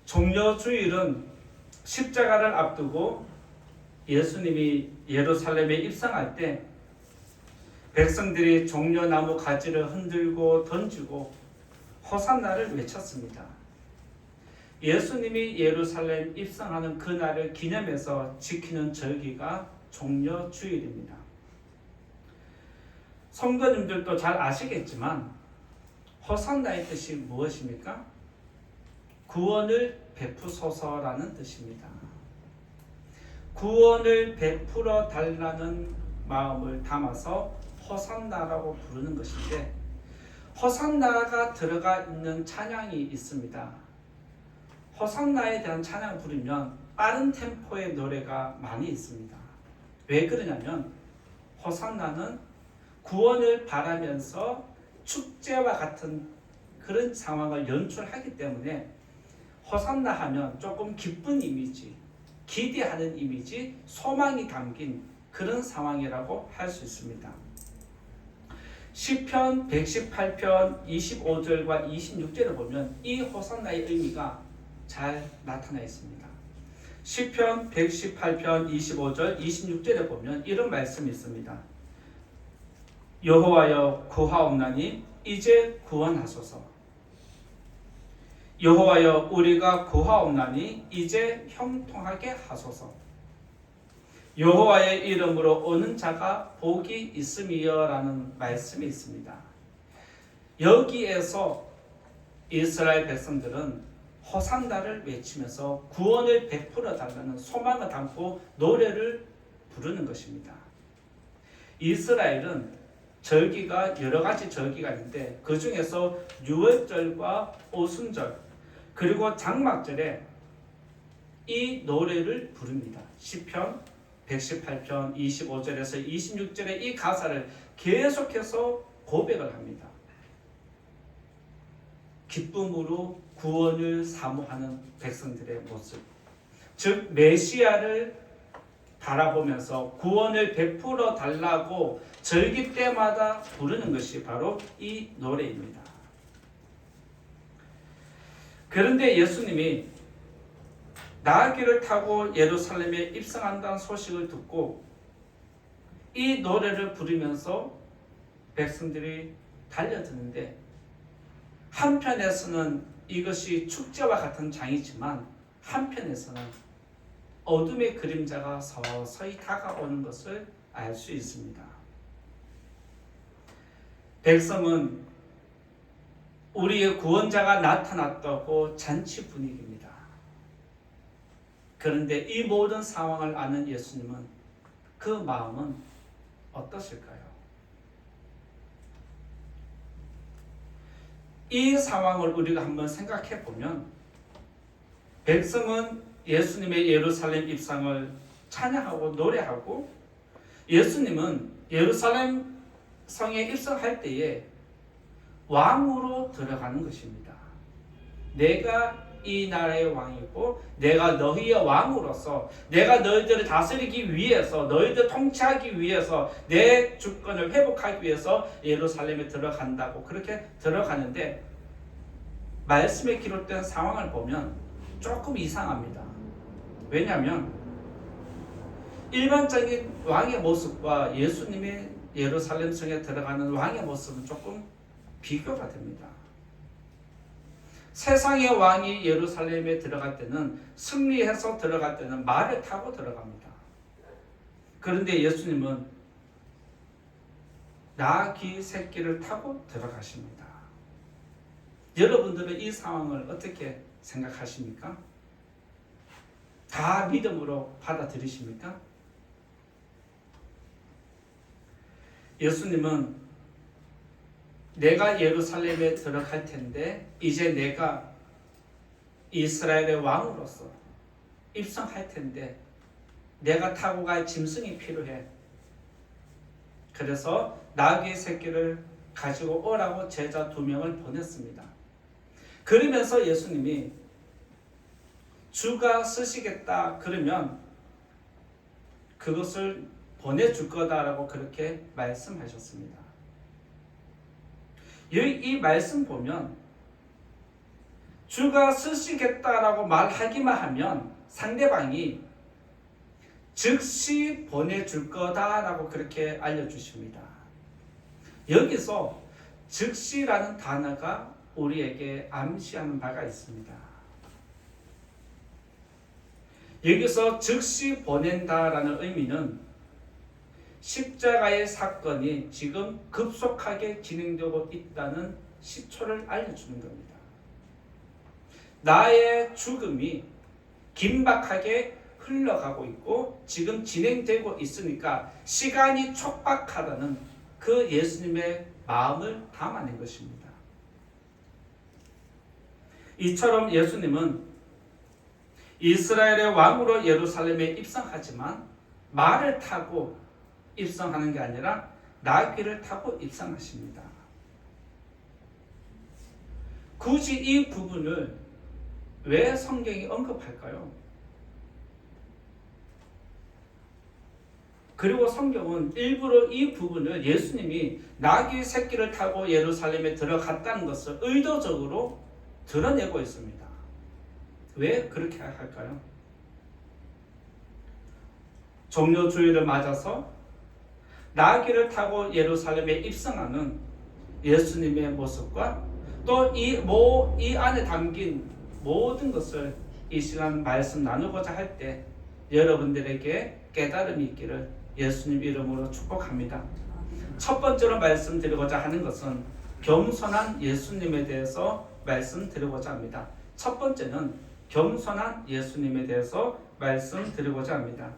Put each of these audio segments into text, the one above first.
종려주일은 십자가를 앞두고 예수님이 예루살렘에 입성할 때 백성들이 종려나무 가지를 흔들고 던지고 호산나를 외쳤습니다. 예수님이 예루살렘 입성하는 그날을 기념해서 지키는 절기가 종려주일입니다. 성도님들도 잘 아시겠지만 호산나의 뜻이 무엇입니까? 구원을 베푸소서라는 뜻입니다. 구원을 베풀어 달라는 마음을 담아서 호산나라고 부르는 것인데, 호산나가 들어가 있는 찬양이 있습니다. 호산나에 대한 찬양을 부르면 빠른 템포의 노래가 많이 있습니다. 왜 그러냐면 호산나는 구원을 바라면서 축제와 같은 그런 상황을 연출하기 때문에 호산나 하면 조금 기쁜 이미지, 기대하는 이미지, 소망이 담긴 그런 상황이라고 할 수 있습니다. 시편 118편 25절과 26절을 보면 이 호산나의 의미가 잘 나타나 있습니다. 시편 118편 25절 26절에 보면 이런 말씀이 있습니다. 여호와여 구하옵나니 이제 구원하소서. 여호와여 우리가 구하옵나니 이제 형통하게 하소서. 여호와의 이름으로 오는 자가 복이 있음이여라는 말씀이 있습니다. 여기에서 이스라엘 백성들은 호산나를 외치면서 구원을 베풀어 달라는 소망을 담고 노래를 부르는 것입니다. 이스라엘은 절기가 여러 가지 절기가 있는데 그 중에서 유월절과 오순절 그리고 장막절에 이 노래를 부릅니다. 시편 118편 25절에서 26절의 이 가사를 계속해서 고백을 합니다. 기쁨으로 구원을 사모하는 백성들의 모습, 즉 메시아를 바라보면서 구원을 베풀어 달라고 절기 때마다 부르는 것이 바로 이 노래입니다. 그런데 예수님이 나귀를 타고 예루살렘에 입성한다는 소식을 듣고 이 노래를 부르면서 백성들이 달려드는데, 한편에서는 이것이 축제와 같은 장이지만 한편에서는 어둠의 그림자가 서서히 다가오는 것을 알 수 있습니다. 백성은 우리의 구원자가 나타났다고 잔치 분위기입니다. 그런데 이 모든 상황을 아는 예수님은 그 마음은 어떠실까요? 이 상황을 우리가 한번 생각해 보면 백성은 예수님의 예루살렘 입성을 찬양하고 노래하고, 예수님은 예루살렘 성에 입성할 때에 왕으로 들어가는 것입니다. 내가 이 나라의 왕이고 내가 너희의 왕으로서 내가 너희들을 다스리기 위해서, 너희들 통치하기 위해서, 내 주권을 회복하기 위해서 예루살렘에 들어간다고 그렇게 들어가는데, 말씀에 기록된 상황을 보면 조금 이상합니다. 왜냐하면 일반적인 왕의 모습과 예수님의 예루살렘 성에 들어가는 왕의 모습은 조금 비교가 됩니다. 세상의 왕이 예루살렘에 들어갈 때는, 승리해서 들어갈 때는 말을 타고 들어갑니다. 그런데 예수님은 나귀 새끼를 타고 들어가십니다. 여러분들은 이 상황을 어떻게 생각하십니까? 다 믿음으로 받아들이십니까? 예수님은 내가 예루살렘에 들어갈 텐데 이제 내가 이스라엘의 왕으로서 입성할 텐데 내가 타고 갈 짐승이 필요해. 그래서 나귀 새끼를 가지고 오라고 제자 2명을 보냈습니다. 그러면서 예수님이 주가 쓰시겠다 그러면 그것을 보내줄 거다라고 그렇게 말씀하셨습니다. 이 말씀 보면 주가 쓰시겠다라고 말하기만 하면 상대방이 즉시 보내줄 거다라고 그렇게 알려주십니다. 여기서 즉시라는 단어가 우리에게 암시하는 바가 있습니다. 여기서 즉시 보낸다라는 의미는 십자가의 사건이 지금 급속하게 진행되고 있다는 시초를 알려주는 겁니다. 나의 죽음이 긴박하게 흘러가고 있고 지금 진행되고 있으니까 시간이 촉박하다는 그 예수님의 마음을 담아낸 것입니다. 이처럼 예수님은 이스라엘의 왕으로 예루살렘에 입성하지만 말을 타고 입성하는 게 아니라 나귀를 타고 입성하십니다. 굳이 이 부분을 왜 성경이 언급할까요? 그리고 성경은 일부러 이 부분을 예수님이 나귀 새끼를 타고 예루살렘에 들어갔다는 것을 의도적으로 드러내고 있습니다. 왜 그렇게 할까요? 종료주일을 맞아서 나귀를 타고 예루살렘에 입성하는 예수님의 모습과 또 이 안에 담긴 모든 것을 이 시간 말씀 나누고자 할 때 여러분들에게 깨달음이 있기를 예수님 이름으로 축복합니다. 첫 번째로 말씀드리고자 하는 것은 겸손한 예수님에 대해서 말씀드리고자 합니다. 첫 번째는 겸손한 예수님에 대해서 말씀드리고자 합니다.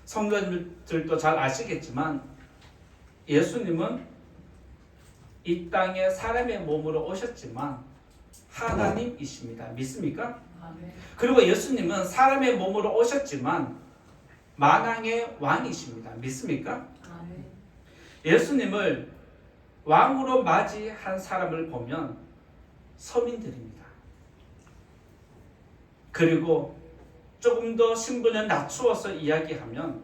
성도님들도 잘 아시겠지만 예수님은 이 땅에 사람의 몸으로 오셨지만 하나님이십니다. 믿습니까? 그리고 예수님은 사람의 몸으로 오셨지만 만왕의 왕이십니다. 믿습니까? 예수님을 왕으로 맞이한 사람을 보면 서민들입니다. 그리고 조금 더 신분을 낮추어서 이야기하면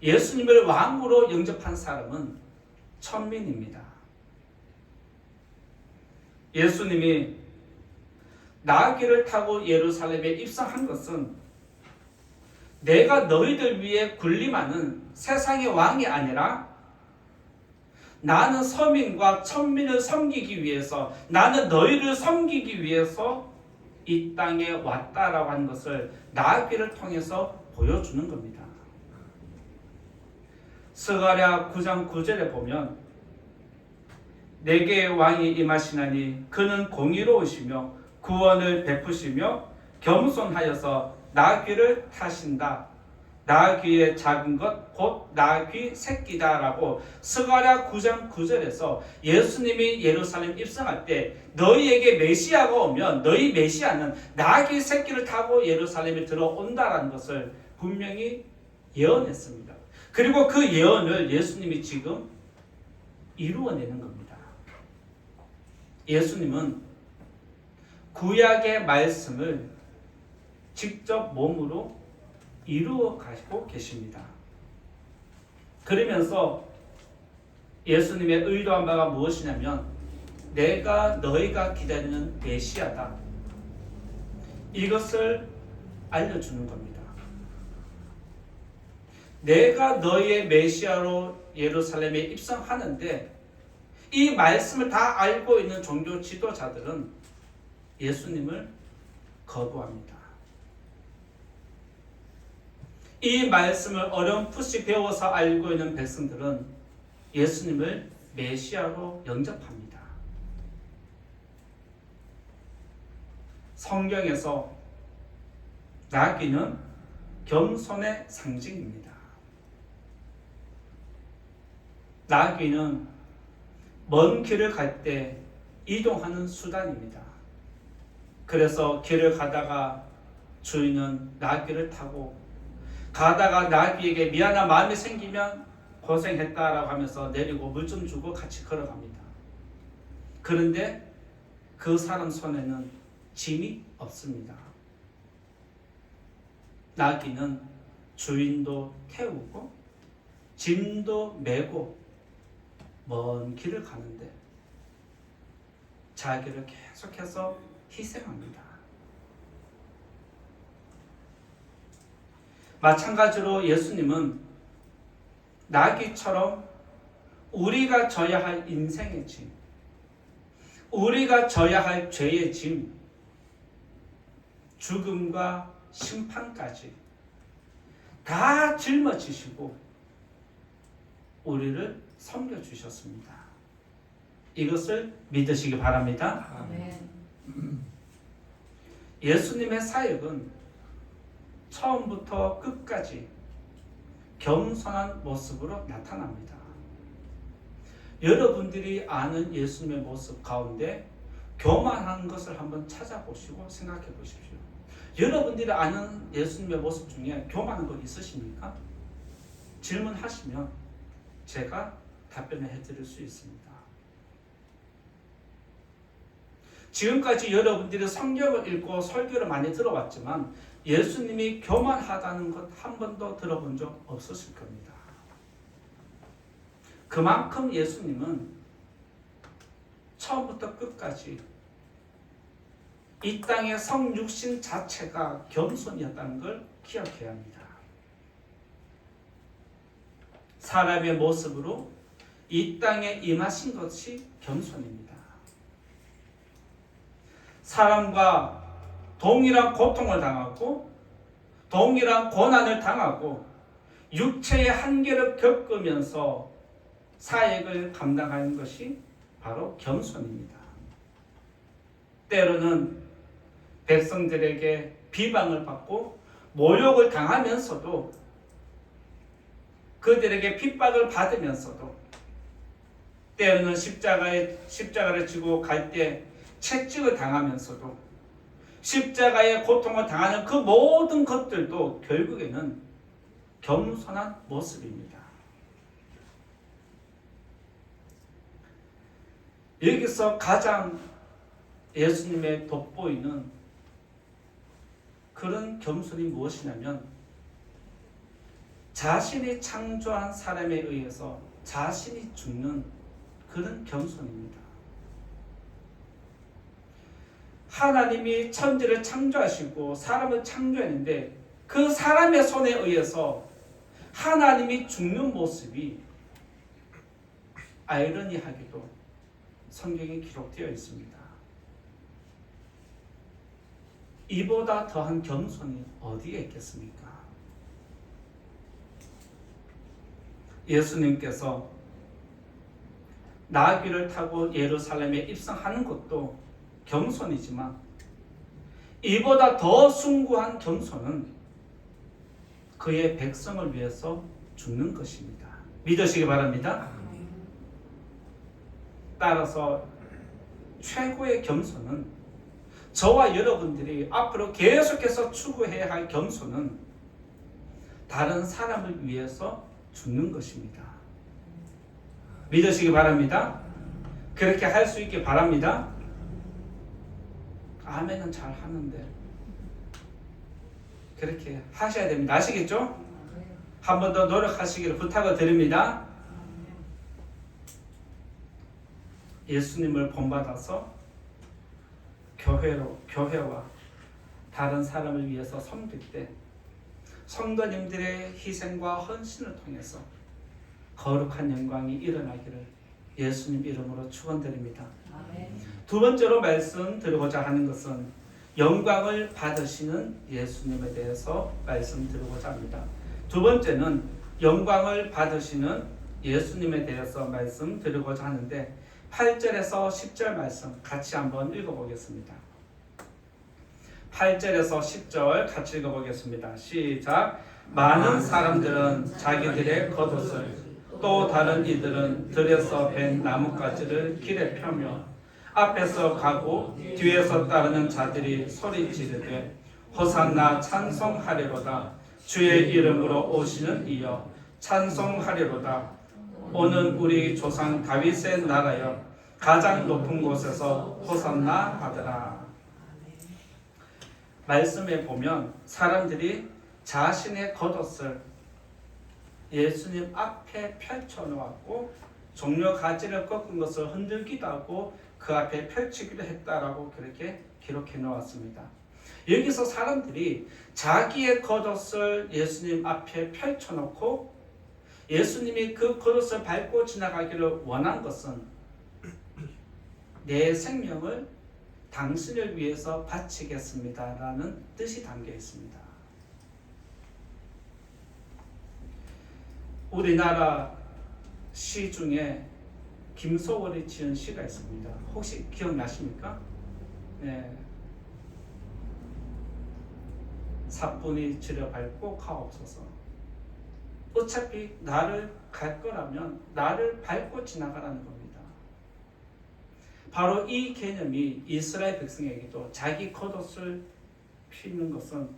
예수님을 왕으로 영접한 사람은 천민입니다. 예수님이 나귀를 타고 예루살렘에 입성한 것은 내가 너희들 위해 군림하는 세상의 왕이 아니라 나는 서민과 천민을 섬기기 위해서, 나는 너희를 섬기기 위해서 이 땅에 왔다라고 하는 것을 나귀를 통해서 보여주는 겁니다. 스가랴 9장 9절에 보면 내게 왕이 임하시나니 그는 공의로우시며 구원을 베푸시며 겸손하여서 나귀를 타신다. 나귀의 작은 것 곧 나귀 새끼다라고 스가랴 9장 9절에서 예수님이 예루살렘 입성할 때 너희에게 메시아가 오면 너희 메시아는 나귀 새끼를 타고 예루살렘에 들어온다라는 것을 분명히 예언했습니다. 그리고 그 예언을 예수님이 지금 이루어내는 겁니다. 예수님은 구약의 말씀을 직접 몸으로 이루어 가시고 계십니다. 그러면서 예수님의 의도한 바가 무엇이냐면 내가 너희가 기다리는 메시아다. 이것을 알려주는 겁니다. 내가 너희의 메시아로 예루살렘에 입성하는데 이 말씀을 다 알고 있는 종교 지도자들은 예수님을 거부합니다. 이 말씀을 어렴풋이 배워서 알고 있는 백성들은 예수님을 메시아로 영접합니다. 성경에서 나귀는 겸손의 상징입니다. 나귀는 먼 길을 갈 때 이동하는 수단입니다. 그래서 길을 가다가 주인은 나귀를 타고 가다가 나귀에게 미안한 마음이 생기면 고생했다라고 하면서 내리고 물 좀 주고 같이 걸어갑니다. 그런데 그 사람 손에는 짐이 없습니다. 나귀는 주인도 태우고 짐도 메고 먼 길을 가는데 자기를 계속해서 희생합니다. 마찬가지로 예수님은 나귀처럼 우리가 져야 할 인생의 짐, 우리가 져야 할 죄의 짐, 죽음과 심판까지 다 짊어지시고 우리를 섬겨주셨습니다. 이것을 믿으시기 바랍니다. 아멘. 예수님의 사역은 처음부터 끝까지 겸손한 모습으로 나타납니다. 여러분들이 아는 예수님의 모습 가운데 교만한 것을 한번 찾아보시고 생각해 보십시오. 여러분들이 아는 예수님의 모습 중에 교만한 거 있으십니까? 질문하시면 제가 답변을 해드릴 수 있습니다. 지금까지 여러분들이 성경을 읽고 설교를 많이 들어왔지만 예수님이 교만하다는 것 한 번도 들어본 적 없으실 겁니다. 그만큼 예수님은 처음부터 끝까지 이 땅의 성육신 자체가 겸손이었다는 걸 기억해야 합니다. 사람의 모습으로 이 땅에 임하신 것이 겸손입니다. 사람과 동일한 고통을 당하고 동일한 고난을 당하고 육체의 한계를 겪으면서 사역을 감당하는 것이 바로 겸손입니다. 때로는 백성들에게 비방을 받고 모욕을 당하면서도 그들에게 핍박을 받으면서도 때로는 십자가를 지고 갈 때 채찍을 당하면서도 십자가의 고통을 당하는 그 모든 것들도 결국에는 겸손한 모습입니다. 여기서 가장 예수님의 돋보이는 그런 겸손이 무엇이냐면 자신이 창조한 사람에 의해서 자신이 죽는 그런 겸손입니다. 하나님이 천지를 창조하시고 사람을 창조했는데 그 사람의 손에 의해서 하나님이 죽는 모습이 아이러니하게도 성경에 기록되어 있습니다. 이보다 더한 겸손이 어디에 있겠습니까? 예수님께서 나귀를 타고 예루살렘에 입성하는 것도 겸손이지만 이보다 더 숭고한 겸손은 그의 백성을 위해서 죽는 것입니다. 믿으시기 바랍니다. 따라서 최고의 겸손은 저와 여러분들이 앞으로 계속해서 추구해야 할 겸손은 다른 사람을 위해서 죽는 것입니다. 믿으시기 바랍니다. 그렇게 할 수 있기 바랍니다. 아멘은 잘 하는데 그렇게 하셔야 됩니다. 아시겠죠? 한 번 더 노력하시기를 부탁을 드립니다. 예수님을 본받아서 교회와 다른 사람을 위해서 섬길 때 성도님들의 희생과 헌신을 통해서 거룩한 영광이 일어나기를 예수님 이름으로 축원드립니다. 두 번째로 말씀드리고자 하는 것은 영광을 받으시는 예수님에 대해서 말씀드리고자 합니다. 두 번째는 영광을 받으시는 예수님에 대해서 말씀드리고자 하는데 8절에서 10절 말씀 같이 한번 읽어보겠습니다. 8절에서 10절 같이 읽어보겠습니다. 시작. 많은 사람들은 자기들의 겉옷을 또 다른 이들은 들에서 벤 나뭇가지를 길에 펴며 앞에서 가고 뒤에서 따르는 자들이 소리 지르되 호산나 찬송하리로다. 주의 이름으로 오시는 이여 찬송하리로다. 오는 우리 조상 다윗의 나라여 가장 높은 곳에서 호산나 하더라. 말씀에 보면 사람들이 자신의 겉옷을 예수님 앞에 펼쳐놓았고 종려 가지를 꺾은 것을 흔들기도 하고 그 앞에 펼치기도 했다라고 그렇게 기록해 놓았습니다. 여기서 사람들이 자기의 겉옷을 예수님 앞에 펼쳐놓고 예수님이 그 겉옷을 밟고 지나가기를 원한 것은 내 생명을 당신을 위해서 바치겠습니다라는 뜻이 담겨 있습니다. 우리나라 시 중에 김소월이 지은 시가 있습니다. 혹시 기억나십니까? 네. 사뿐히 지려밟고 가옵소서. 어차피 나를 갈 거라면 나를 밟고 지나가라는 겁니다. 바로 이 개념이 이스라엘 백성에게도 자기 겉옷을 피는 것은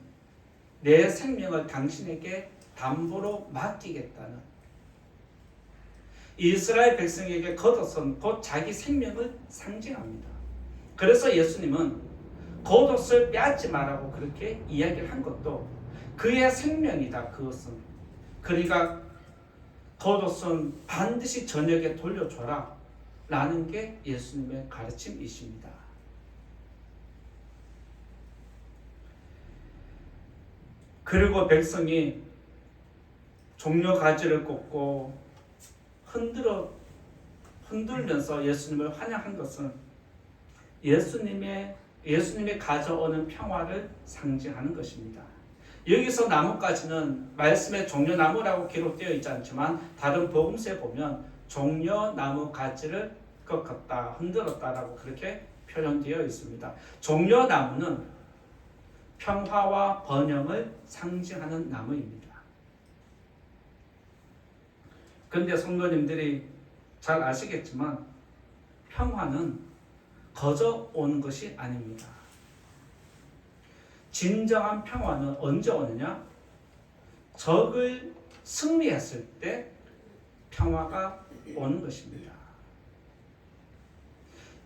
내 생명을 당신에게 담보로 맡기겠다는, 이스라엘 백성에게 겉옷은 곧 자기 생명을 상징합니다. 그래서 예수님은 겉옷을 빼앗지 말라고 그렇게 이야기를 한 것도 그의 생명이다. 그것은 그러니까 겉옷은 반드시 저녁에 돌려줘라 라는 게 예수님의 가르침이십니다. 그리고 백성이 종려 가지를 꽂고 흔들면서 예수님을 환영한 것은 예수님이 가져오는 평화를 상징하는 것입니다. 여기서 나뭇가지는 말씀에 종려나무라고 기록되어 있지 않지만 다른 복음서에 보면 종려나무 가지를 꺾었다, 흔들었다라고 그렇게 표현되어 있습니다. 종려나무는 평화와 번영을 상징하는 나무입니다. 그런데 성도님들이 잘 아시겠지만 평화는 거저 오는 것이 아닙니다. 진정한 평화는 언제 오느냐? 적을 승리했을 때 평화가 오는 것입니다.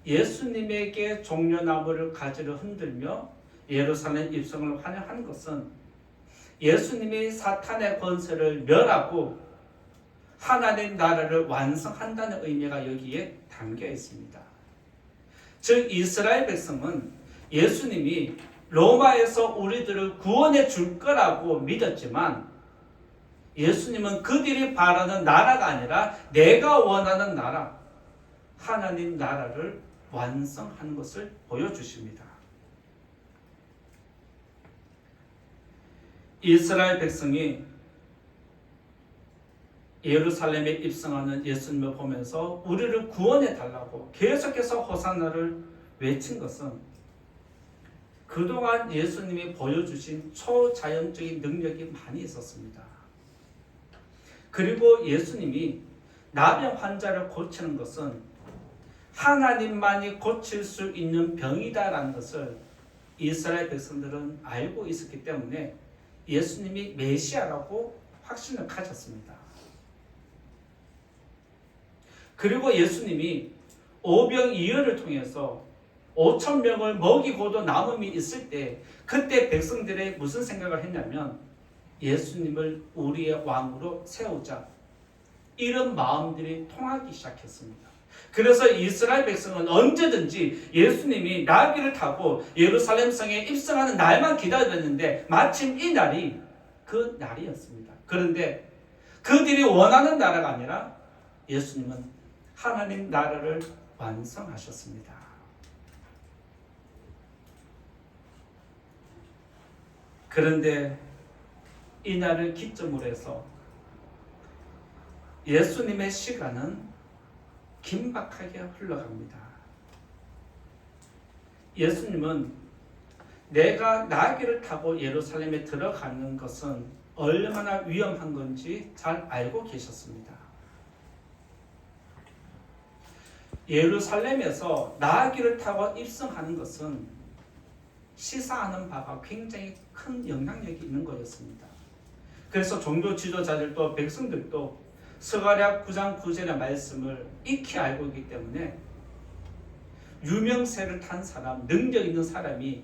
예수님에게 종려나무를 가지를 흔들며 예루살렘 입성을 환영한 것은 예수님이 사탄의 권세를 멸하고 하나님 나라를 완성한다는 의미가 여기에 담겨 있습니다. 즉 이스라엘 백성은 예수님이 로마에서 우리들을 구원해 줄 거라고 믿었지만 예수님은 그들이 바라는 나라가 아니라 내가 원하는 나라, 하나님 나라를 완성하는 것을 보여주십니다. 이스라엘 백성이 예루살렘에 입성하는 예수님을 보면서 우리를 구원해 달라고 계속해서 호산나를 외친 것은 그동안 예수님이 보여주신 초자연적인 능력이 많이 있었습니다. 그리고 예수님이 나병 환자를 고치는 것은 하나님만이 고칠 수 있는 병이다라는 것을 이스라엘 백성들은 알고 있었기 때문에 예수님이 메시아라고 확신을 가졌습니다. 그리고 예수님이 오병이어를 통해서 5,000명을 먹이고도 남음이 있을 때 그때 백성들이 무슨 생각을 했냐면 예수님을 우리의 왕으로 세우자, 이런 마음들이 통하기 시작했습니다. 그래서 이스라엘 백성은 언제든지 예수님이 나귀를 타고 예루살렘 성에 입성하는 날만 기다렸는데 마침 이 날이 그 날이었습니다. 그런데 그들이 원하는 나라가 아니라 예수님은 하나님 나라를 완성하셨습니다. 그런데 이 날을 기점으로 해서 예수님의 시간은 긴박하게 흘러갑니다. 예수님은 내가 나귀를 타고 예루살렘에 들어가는 것은 얼마나 위험한 건지 잘 알고 계셨습니다. 예루살렘에서 나귀를 타고 입성하는 것은 시사하는 바가 굉장히 큰 영향력이 있는 거였습니다. 그래서 종교 지도자들도 백성들도 스가랴 9장 9절의 말씀을 익히 알고 있기 때문에 유명세를 탄 사람, 능력 있는 사람이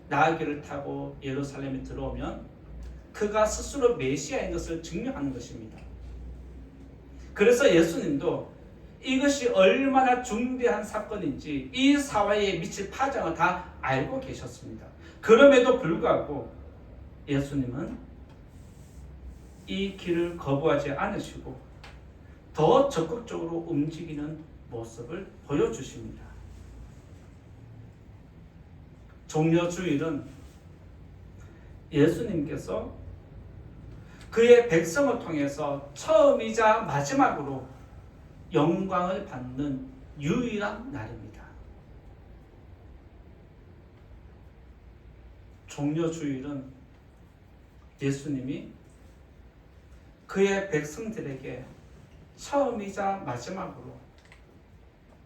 나귀를 타고 예루살렘에 들어오면 그가 스스로 메시아인 것을 증명하는 것입니다. 그래서 예수님도 이것이 얼마나 중대한 사건인지 이 사회에 미칠 파장을 다 알고 계셨습니다. 그럼에도 불구하고 예수님은 이 길을 거부하지 않으시고 더 적극적으로 움직이는 모습을 보여주십니다. 종려주일은 예수님께서 그의 백성을 통해서 처음이자 마지막으로 영광을 받는 유일한 날입니다. 종려주일은 예수님이 그의 백성들에게 처음이자 마지막으로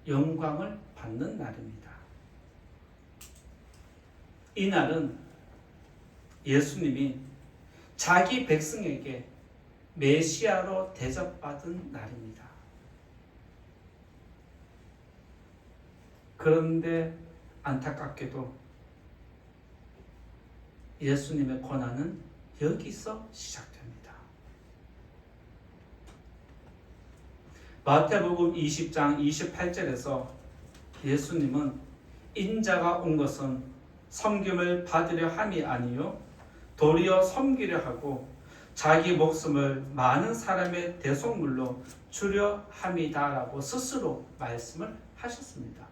영광을 받는 날입니다. 이 날은 예수님이 자기 백성에게 메시아로 대접받은 날입니다. 그런데 안타깝게도 예수님의 고난은 여기서 시작됩니다. 마태복음 20장 28절에서 예수님은 인자가 온 것은 섬김을 받으려 함이 아니요 도리어 섬기려 하고 자기 목숨을 많은 사람의 대속물로 주려 함이다라고 스스로 말씀을 하셨습니다.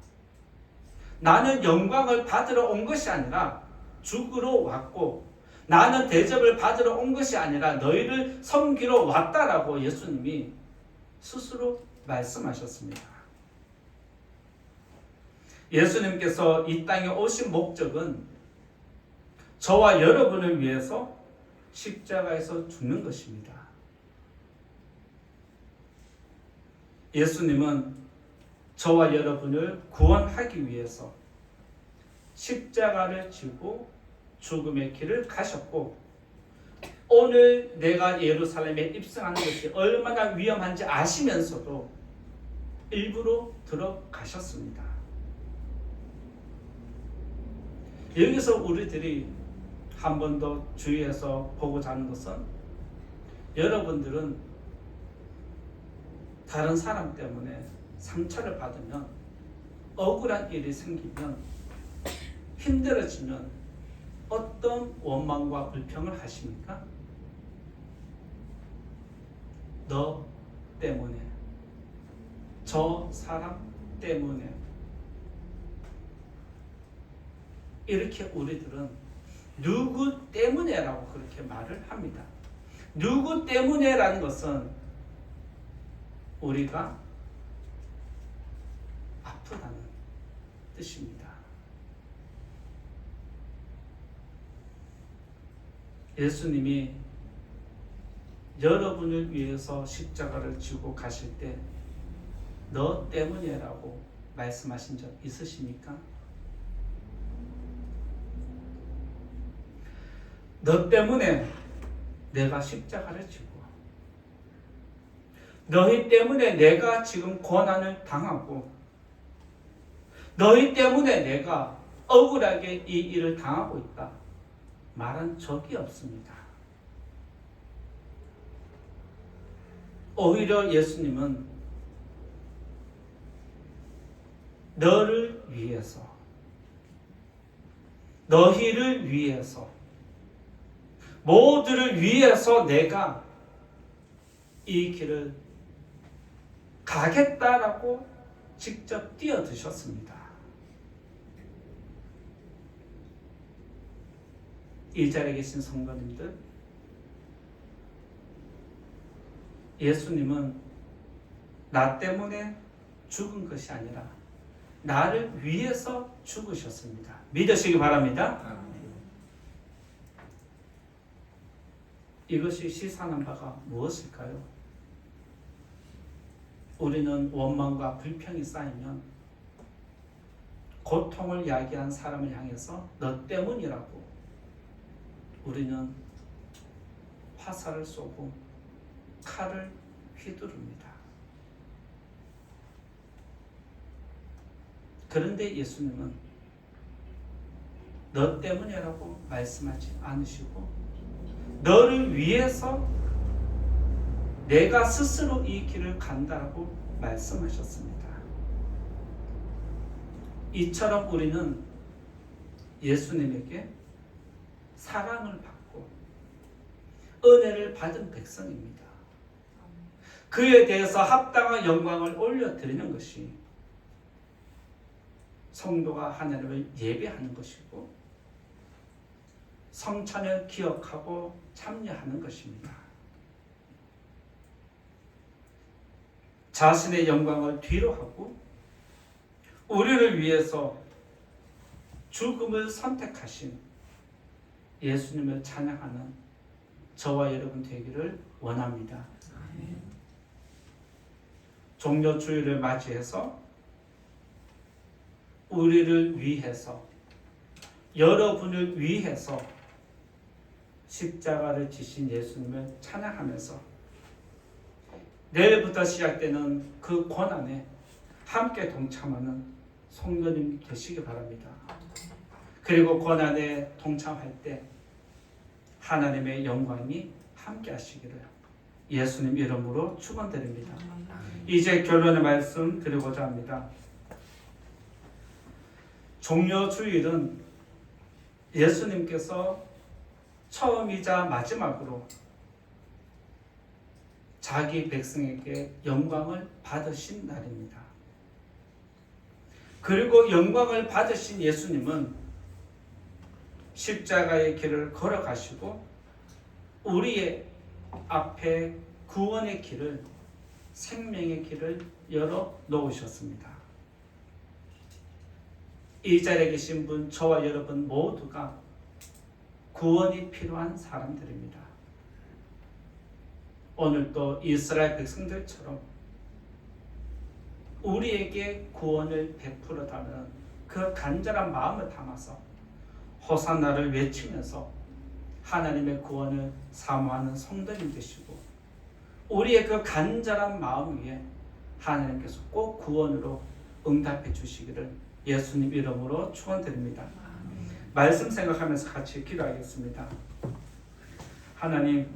나는 영광을 받으러 온 것이 아니라 죽으러 왔고 나는 대접을 받으러 온 것이 아니라 너희를 섬기러 왔다라고 예수님이 스스로 말씀하셨습니다. 예수님께서 이 땅에 오신 목적은 저와 여러분을 위해서 십자가에서 죽는 것입니다. 예수님은 저와 여러분을 구원하기 위해서 십자가를 지고 죽음의 길을 가셨고 오늘 내가 예루살렘에 입성하는 것이 얼마나 위험한지 아시면서도 일부러 들어가셨습니다. 여기서 우리들이 한 번 더 주의해서 보고자 하는 것은 여러분들은 다른 사람 때문에 상처를 받으면 억울한 일이 생기면 힘들어지면 어떤 원망과 불평을 하십니까? 너 때문에, 저 사람 때문에 이렇게 우리들은 누구 때문에라고 그렇게 말을 합니다. 누구 때문에라는 것은 우리가 아프다는 뜻입니다. 예수님이 여러분을 위해서 십자가를 지고 가실 때 너 때문이라고 말씀하신 적 있으십니까? 너 때문에 내가 십자가를 지고 너희 때문에 내가 지금 고난을 당하고 너희 때문에 내가 억울하게 이 일을 당하고 있다 말한 적이 없습니다. 오히려 예수님은 너를 위해서 너희를 위해서 모두를 위해서 내가 이 길을 가겠다라고 직접 뛰어드셨습니다. 이 자리에 계신 성도님들, 예수님은 나 때문에 죽은 것이 아니라 나를 위해서 죽으셨습니다. 믿으시기 바랍니다. 이것이 시사하는 바가 무엇일까요? 우리는 원망과 불평이 쌓이면 고통을 야기한 사람을 향해서 너 때문이라고 우리는 화살을 쏘고 칼을 휘두릅니다. 그런데 예수님은 너 때문이라고 말씀하지 않으시고 너를 위해서 내가 스스로 이 길을 간다라고 말씀하셨습니다. 이처럼 우리는 예수님에게 사랑을 받고 은혜를 받은 백성입니다. 그에 대해서 합당한 영광을 올려드리는 것이 성도가 하나님을 예배하는 것이고 성찬을 기억하고 참여하는 것입니다. 자신의 영광을 뒤로 하고 우리를 위해서 죽음을 선택하신 예수님을 찬양하는 저와 여러분 되기를 원합니다. 종려주일을 맞이해서 우리를 위해서 여러분을 위해서 십자가를 지신 예수님을 찬양하면서 내일부터 시작되는 그 고난에 함께 동참하는 성도님 되시기 바랍니다. 그리고 고난에 동참할 때 하나님의 영광이 함께 하시기를 예수님 이름으로 축원드립니다. 이제 결론의 말씀 드리고자 합니다. 종려주일은 예수님께서 처음이자 마지막으로 자기 백성에게 영광을 받으신 날입니다. 그리고 영광을 받으신 예수님은 십자가의 길을 걸어가시고 우리의 앞에 구원의 길을, 생명의 길을 열어 놓으셨습니다. 이 자리에 계신 분, 저와 여러분 모두가 구원이 필요한 사람들입니다. 오늘도 이스라엘 백성들처럼 우리에게 구원을 베풀어 달라는 그 간절한 마음을 담아서 호산나를 외치면서 하나님의 구원을 사모하는 성도님 되시고 우리의 그 간절한 마음 위에 하나님께서 꼭 구원으로 응답해 주시기를 예수님 이름으로 축원드립니다. 말씀 생각하면서 같이 기도하겠습니다. 하나님,